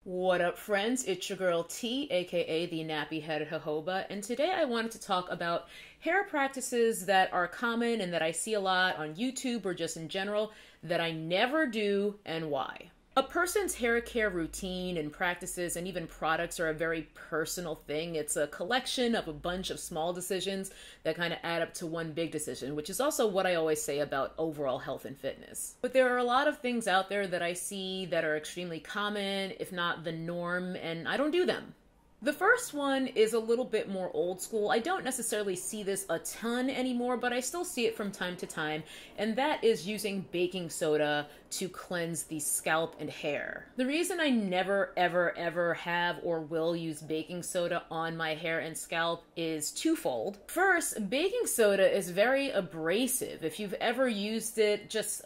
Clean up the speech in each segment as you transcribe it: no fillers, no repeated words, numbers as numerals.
What up, friends? It's your girl T, aka the Nappy Headed Jojoba, and today I wanted to talk about hair practices that are common and that I see a lot on YouTube or just in general that I never do and why. A person's hair care routine and practices and even products are a very personal thing. It's a collection of a bunch of small decisions that kind of add up to one big decision, which is also what I always say about overall health and fitness. But there are a lot of things out there that I see that are extremely common, if not the norm, and I don't do them. The first one is a little bit more old school. I don't necessarily see this a ton anymore, but I still see it from time to time, and that is using baking soda to cleanse the scalp and hair. The reason I never, ever have or will use baking soda on my hair and scalp is twofold. First, baking soda is very abrasive. If you've ever used it, just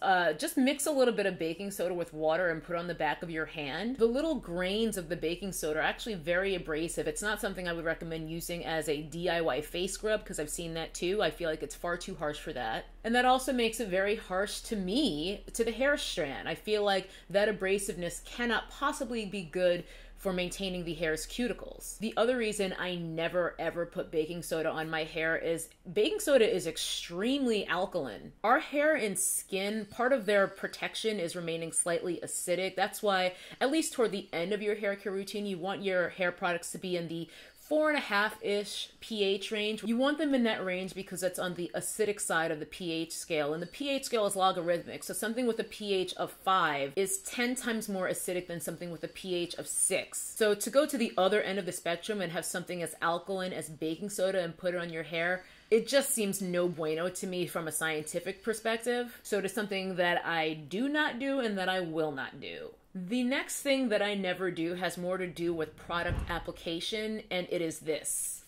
mix a little bit of baking soda with water and put it on the back of your hand. The little grains of the baking soda are actually very abrasive. It's not something I would recommend using as a DIY face scrub because I've seen that too. I feel like it's far too harsh for that. And that also makes it very harsh to me, to the hair strand. I feel like that abrasiveness cannot possibly be good for maintaining the hair's cuticles. The other reason I never ever put baking soda on my hair is baking soda is extremely alkaline. Our hair and skin, part of their protection is remaining slightly acidic. That's why, at least toward the end of your hair care routine, you want your hair products to be in the 4.5-ish pH range. You want them in that range because that's on the acidic side of the pH scale, and the pH scale is logarithmic, so something with a pH of 5 is 10 times more acidic than something with a pH of 6. So to go to the other end of the spectrum and have something as alkaline as baking soda and put it on your hair, it just seems no bueno to me from a scientific perspective. So it is something that I do not do and that I will not do. The next thing that I never do has more to do with product application, and it is this.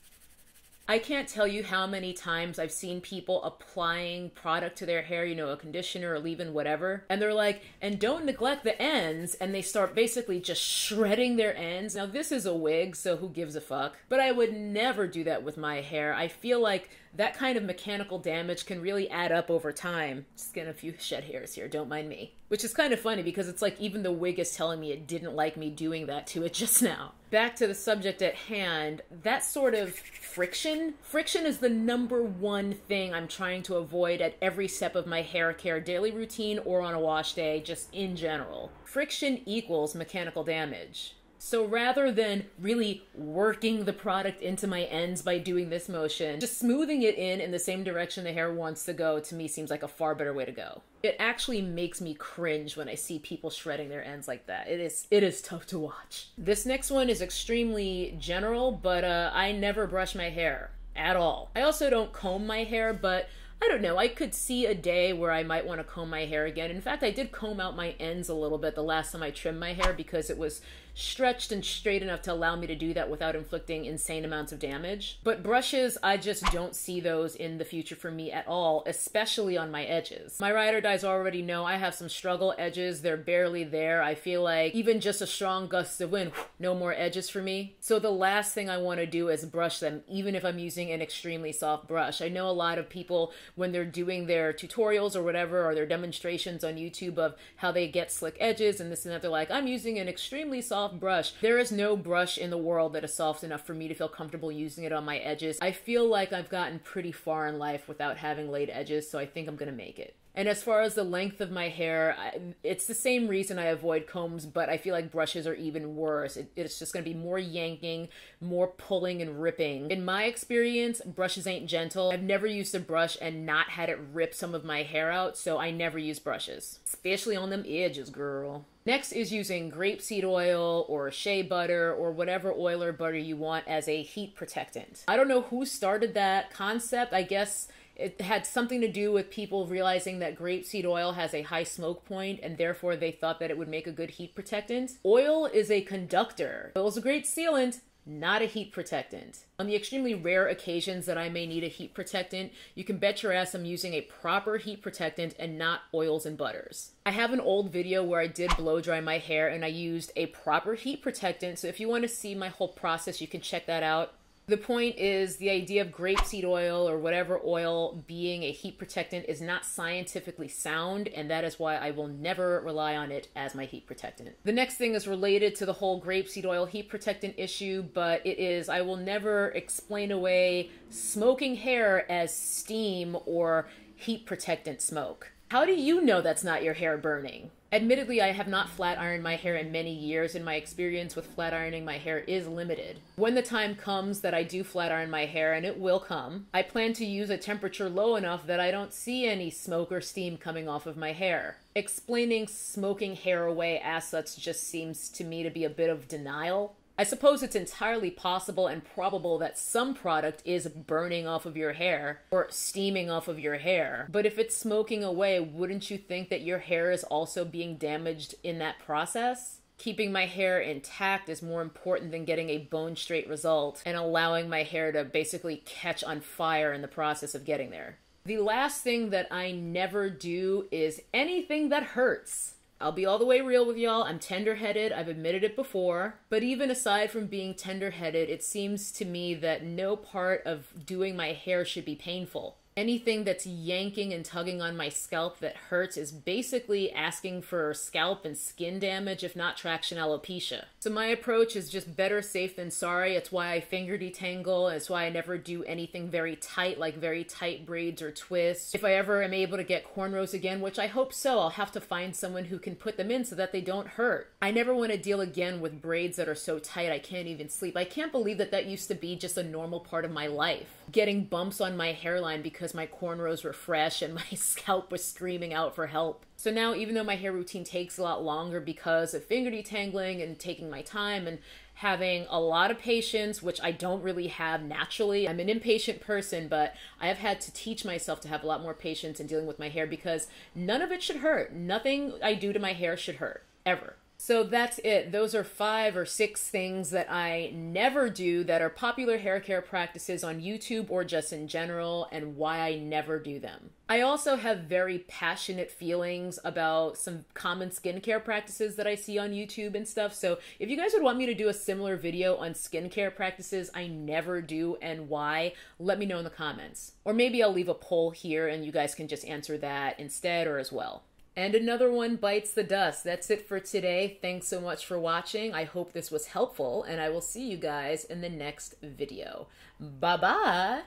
I can't tell you how many times I've seen people applying product to their hair, a conditioner or leave-in, whatever, and they're like, and don't neglect the ends, and they start basically just shredding their ends. Now, this is a wig, so who gives a fuck? But I would never do that with my hair. I feel like that kind of mechanical damage can really add up over time. Just getting a few shed hairs here, don't mind me. Which is kind of funny because it's like even the wig is telling me it didn't like me doing that to it just now. Back to the subject at hand, that sort of friction is the number one thing I'm trying to avoid at every step of my hair care daily routine or on a wash day, just in general. Friction equals mechanical damage. So rather than really working the product into my ends by doing this motion, just smoothing it in the same direction the hair wants to go, to me seems like a far better way to go. It actually makes me cringe when I see people shredding their ends like that. It is tough to watch. This next one is extremely general, but I never brush my hair at all. I also don't comb my hair, but I don't know, I could see a day where I might want to comb my hair again. In fact, I did comb out my ends a little bit the last time I trimmed my hair because it was stretched and straight enough to allow me to do that without inflicting insane amounts of damage. But brushes, I just don't see those in the future for me at all, especially on my edges. My ride or dies already know I have some struggle edges. They're barely there. I feel like even just a strong gust of wind, no more edges for me. So the last thing I want to do is brush them, even if I'm using an extremely soft brush. I know a lot of people, when they're doing their tutorials or whatever, or their demonstrations on YouTube of how they get slick edges and this and that, they're like, I'm using an extremely soft brush. There is no brush in the world that is soft enough for me to feel comfortable using it on my edges. I feel like I've gotten pretty far in life without having laid edges, so I think I'm gonna make it. And as far as the length of my hair, it's the same reason I avoid combs, but I feel like brushes are even worse. It's just going to be more yanking, more pulling and ripping. In my experience, brushes ain't gentle. I've never used a brush and not had it rip some of my hair out, so I never use brushes. Especially on them edges, girl. Next is using grapeseed oil or shea butter or whatever oil or butter you want as a heat protectant. I don't know who started that concept. I guess it had something to do with people realizing that grapeseed oil has a high smoke point and therefore they thought that it would make a good heat protectant. Oil is a conductor. Oil is a great sealant, not a heat protectant. On the extremely rare occasions that I may need a heat protectant, you can bet your ass I'm using a proper heat protectant and not oils and butters. I have an old video where I did blow dry my hair and I used a proper heat protectant, so if you want to see my whole process, you can check that out. The point is, the idea of grapeseed oil or whatever oil being a heat protectant is not scientifically sound, and that is why I will never rely on it as my heat protectant. The next thing is related to the whole grapeseed oil heat protectant issue, but it is, I will never explain away smoking hair as steam or heat protectant smoke. How do you know that's not your hair burning? Admittedly, I have not flat ironed my hair in many years, and my experience with flat ironing my hair is limited. When the time comes that I do flat iron my hair, and it will come, I plan to use a temperature low enough that I don't see any smoke or steam coming off of my hair. Explaining smoking hair away as such just seems to me to be a bit of denial. I suppose it's entirely possible and probable that some product is burning off of your hair or steaming off of your hair. But if it's smoking away, wouldn't you think that your hair is also being damaged in that process? Keeping my hair intact is more important than getting a bone straight result and allowing my hair to basically catch on fire in the process of getting there. The last thing that I never do is anything that hurts. I'll be all the way real with y'all. I'm tender-headed. I've admitted it before. But even aside from being tender-headed, it seems to me that no part of doing my hair should be painful. Anything that's yanking and tugging on my scalp that hurts is basically asking for scalp and skin damage, if not traction alopecia. So my approach is just better safe than sorry. It's why I finger detangle. It's why I never do anything very tight, like very tight braids or twists. If I ever am able to get cornrows again, which I hope so, I'll have to find someone who can put them in so that they don't hurt. I never want to deal again with braids that are so tight I can't even sleep. I can't believe that that used to be just a normal part of my life. Getting bumps on my hairline because my cornrows were fresh and my scalp was screaming out for help. So now, even though my hair routine takes a lot longer because of finger detangling and taking my time and having a lot of patience, which I don't really have naturally. I'm an impatient person, but I have had to teach myself to have a lot more patience in dealing with my hair because none of it should hurt. Nothing I do to my hair should hurt, ever. So that's it. Those are 5 or 6 things that I never do that are popular hair care practices on YouTube or just in general, and why I never do them. I also have very passionate feelings about some common skincare practices that I see on YouTube and stuff. So if you guys would want me to do a similar video on skincare practices I never do and why, let me know in the comments. Or maybe I'll leave a poll here and you guys can just answer that instead or as well. And another one bites the dust. That's it for today. Thanks so much for watching. I hope this was helpful, and I will see you guys in the next video. Bye-bye.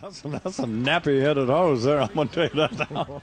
That's some nappy-headed hose there, I'm going to tell you that now.